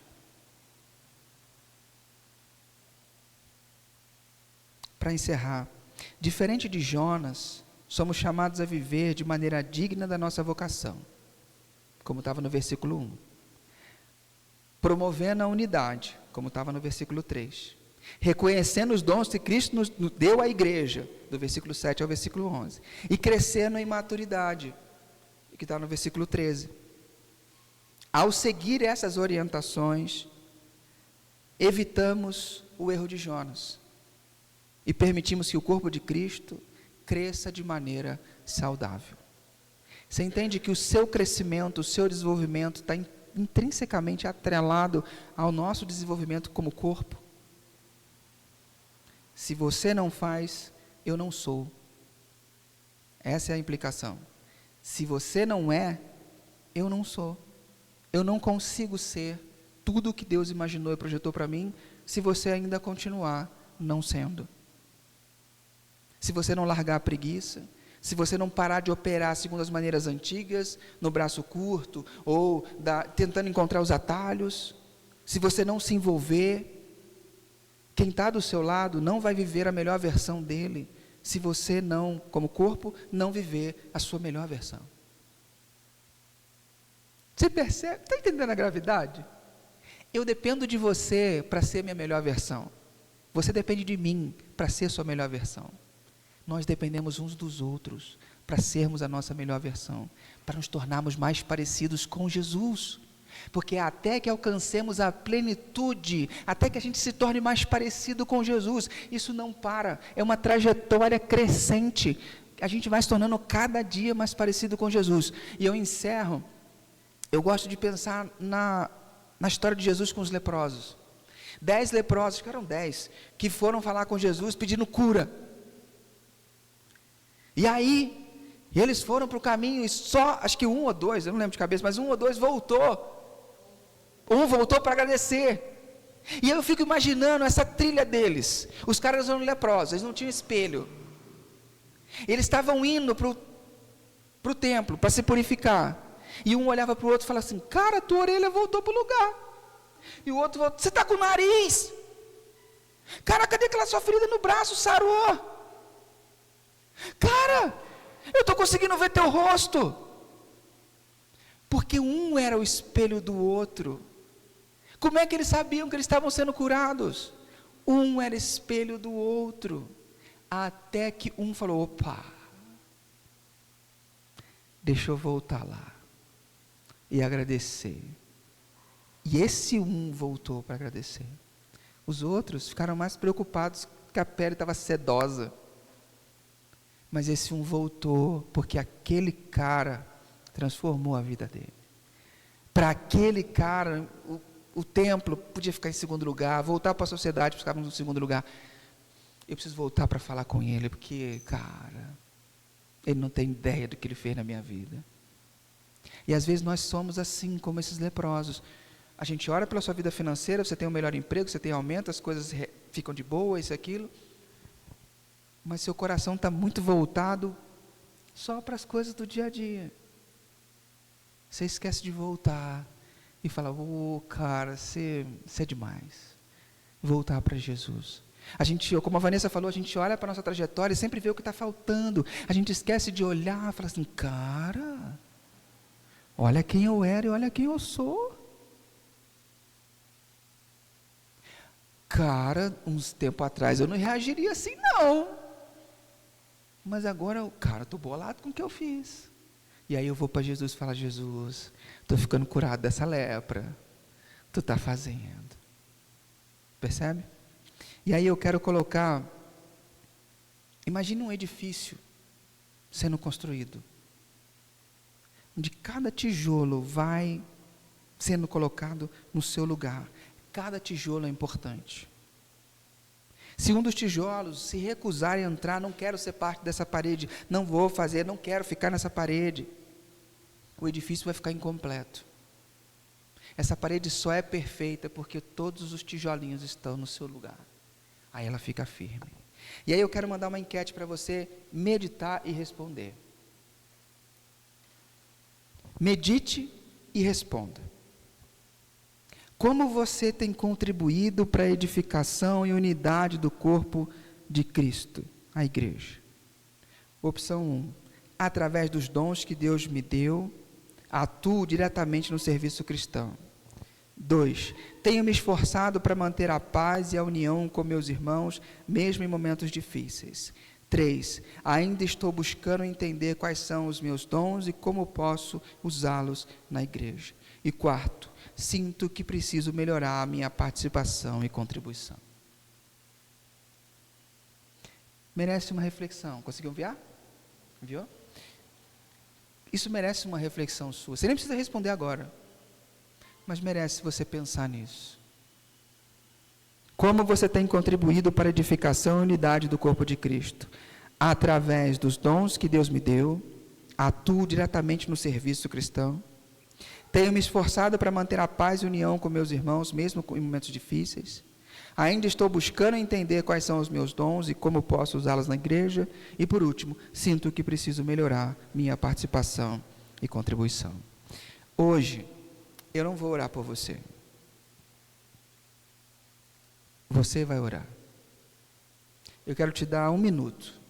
Speaker 1: Para encerrar, diferente de Jonas, somos chamados a viver de maneira digna da nossa vocação, como estava no versículo 1. Promovendo a unidade, como estava no versículo 3. Reconhecendo os dons que Cristo nos deu à igreja, do versículo 7 ao versículo 11. E crescendo em maturidade, que está no versículo 13. Ao seguir essas orientações, evitamos o erro de Jonas. E permitimos que o corpo de Cristo cresça de maneira saudável. Você entende que o seu crescimento, o seu desenvolvimento está intrinsecamente atrelado ao nosso desenvolvimento como corpo? Se você não faz, eu não sou. Essa é a implicação. Se você não é, eu não sou. Eu não consigo ser tudo o que Deus imaginou e projetou para mim, se você ainda continuar não sendo. Se você não largar a preguiça, se você não parar de operar segundo as maneiras antigas, no braço curto, ou tentando encontrar os atalhos, se você não se envolver, quem está do seu lado não vai viver a melhor versão dele, se você não, como corpo, não viver a sua melhor versão. Você percebe? Está entendendo a gravidade? Eu dependo de você para ser minha melhor versão. Você depende de mim para ser sua melhor versão. Nós dependemos uns dos outros para sermos a nossa melhor versão, para nos tornarmos mais parecidos com Jesus. Porque até que alcancemos a plenitude, até que a gente se torne mais parecido com Jesus, isso não para, é uma trajetória crescente, a gente vai se tornando cada dia mais parecido com Jesus. E eu encerro, eu gosto de pensar na história de Jesus com os leprosos. 10 leprosos, que eram 10, que foram falar com Jesus pedindo cura. E aí, eles foram para o caminho e só, acho que 1 ou 2, eu não lembro de cabeça, mas 1 ou 2 voltou. Um voltou para agradecer. E eu fico imaginando essa trilha deles. Os caras eram leprosos, eles não tinham espelho. Eles estavam indo para o templo, para se purificar. E um olhava para o outro e falava assim: cara, tua orelha voltou para o lugar. E o outro voltou: você está com o nariz. Cara, cadê aquela sua ferida no braço? Sarou. Cara, eu estou conseguindo ver teu rosto. Porque um era o espelho do outro. Como é que eles sabiam que eles estavam sendo curados? Um era espelho do outro. Até que um falou: opa, deixa eu voltar lá e agradecer. E esse um voltou para agradecer. Os outros ficaram mais preocupados que a pele estava sedosa. Mas esse um voltou porque aquele cara transformou a vida dele. Para aquele cara, o templo podia ficar em segundo lugar, voltar para a sociedade, ficava no segundo lugar. Eu preciso voltar para falar com ele, porque, cara, ele não tem ideia do que ele fez na minha vida. E às vezes nós somos assim, como esses leprosos. A gente ora pela sua vida financeira, você tem um melhor emprego, você tem aumento, as coisas ficam de boa, isso e aquilo. Mas seu coração está muito voltado só para as coisas do dia a dia. Você esquece de voltar e falar, cara, você é demais. Voltar para Jesus. A gente, como a Vanessa falou, a gente olha para a nossa trajetória e sempre vê o que está faltando. A gente esquece de olhar e falar assim, cara, olha quem eu era e olha quem eu sou. Cara, uns tempos atrás eu não reagiria assim não. Mas agora, cara, estou bolado com o que eu fiz. E aí eu vou para Jesus e falo, Jesus, estou ficando curado dessa lepra. Tu está fazendo. Percebe? E aí eu quero colocar, imagine um edifício sendo construído, onde cada tijolo vai sendo colocado no seu lugar. Cada tijolo é importante. Se um dos tijolos se recusar a entrar, não quero ser parte dessa parede, não vou fazer, não quero ficar nessa parede, o edifício vai ficar incompleto. Essa parede só é perfeita porque todos os tijolinhos estão no seu lugar. Aí ela fica firme. E aí eu quero mandar uma enquete para você meditar e responder. Medite e responda. Como você tem contribuído para a edificação e unidade do corpo de Cristo, a igreja? Opção 1. Através dos dons que Deus me deu, atuo diretamente no serviço cristão. 2. Tenho me esforçado para manter a paz e a união com meus irmãos, mesmo em momentos difíceis. 3. Ainda estou buscando entender quais são os meus dons e como posso usá-los na igreja. E 4. Sinto que preciso melhorar a minha participação e contribuição. Merece uma reflexão. Conseguiu enviar? Enviou? Isso merece uma reflexão sua. Você nem precisa responder agora, mas merece você pensar nisso. Como você tem contribuído para a edificação e unidade do corpo de Cristo? Através dos dons que Deus me deu, atuo diretamente no serviço cristão, tenho me esforçado para manter a paz e união com meus irmãos, mesmo em momentos difíceis. Ainda estou buscando entender quais são os meus dons e como posso usá-los na igreja. E por último, sinto que preciso melhorar minha participação e contribuição. Hoje, eu não vou orar por você. Você vai orar. Eu quero te dar 1 minuto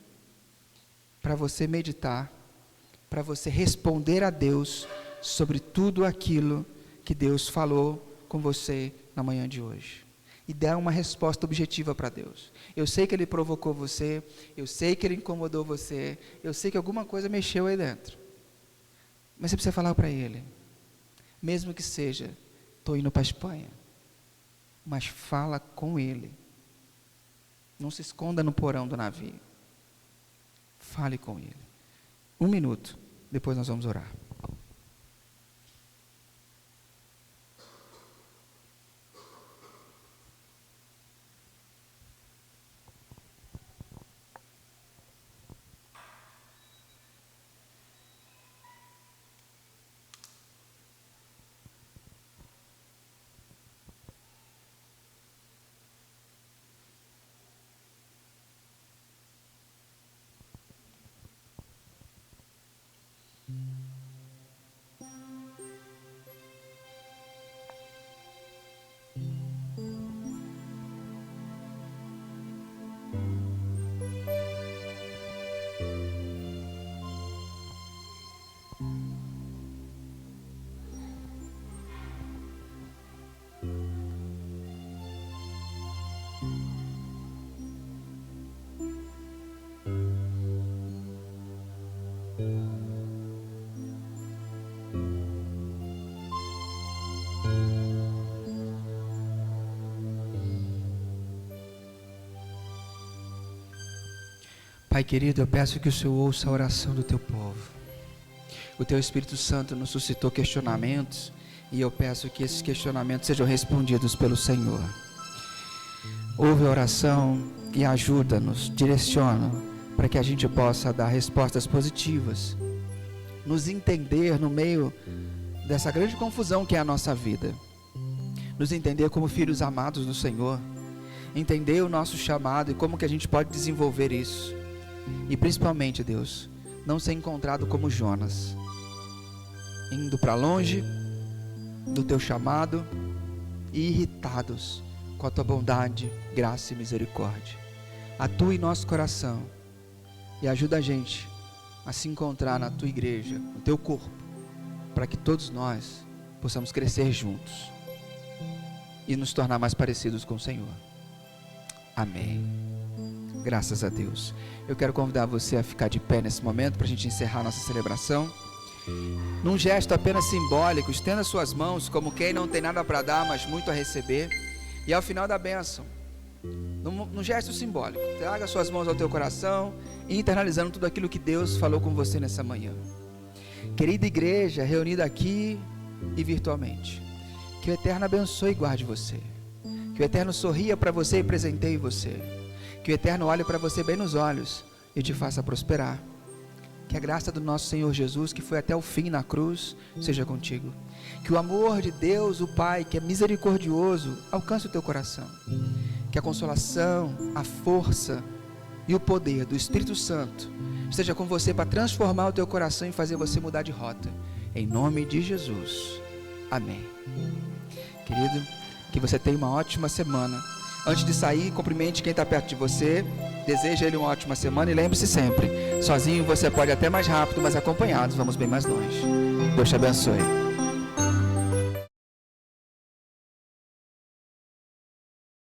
Speaker 1: para você meditar, para você responder a Deus sobre tudo aquilo que Deus falou com você na manhã de hoje. E dar uma resposta objetiva para Deus. Eu sei que Ele provocou você, eu sei que Ele incomodou você, eu sei que alguma coisa mexeu aí dentro. Mas você precisa falar para Ele, mesmo que seja, estou indo para a Espanha, mas fala com Ele. Não se esconda no porão do navio. Fale com Ele. 1 minuto, depois nós vamos orar. Pai querido, eu peço que o Senhor ouça a oração do teu povo. O teu Espírito Santo nos suscitou questionamentos e eu peço que esses questionamentos sejam respondidos pelo Senhor. Ouve a oração e ajuda-nos, direciona para que a gente possa dar respostas positivas, nos entender no meio dessa grande confusão que é a nossa vida, nos entender como filhos amados do Senhor, entender o nosso chamado e como que a gente pode desenvolver isso, e principalmente, Deus, não ser encontrado como Jonas, indo para longe do teu chamado e irritados com a tua bondade, graça e misericórdia. Atua em nosso coração e ajuda a gente a se encontrar na tua igreja, no teu corpo, para que todos nós possamos crescer juntos e nos tornar mais parecidos com o Senhor. Amém. Graças a Deus. Eu quero convidar você a ficar de pé nesse momento para a gente encerrar nossa celebração. Num gesto apenas simbólico, estenda suas mãos como quem não tem nada para dar, mas muito a receber. E ao final da bênção, num gesto simbólico, traga suas mãos ao teu coração e internalizando tudo aquilo que Deus falou com você nessa manhã. Querida igreja reunida aqui e virtualmente, que o Eterno abençoe e guarde você, que o Eterno sorria para você e presenteie você, que o Eterno olhe para você bem nos olhos e te faça prosperar. Que a graça do nosso Senhor Jesus, que foi até o fim na cruz, seja contigo. Que o amor de Deus, o Pai, que é misericordioso, alcance o teu coração. Que a consolação, a força e o poder do Espírito Santo esteja com você para transformar o teu coração e fazer você mudar de rota. Em nome de Jesus. Amém. Querido, que você tenha uma ótima semana. Antes de sair, cumprimente quem está perto de você, deseja ele uma ótima semana e lembre-se sempre, sozinho você pode até mais rápido, mas acompanhados vamos bem mais longe. Deus te abençoe.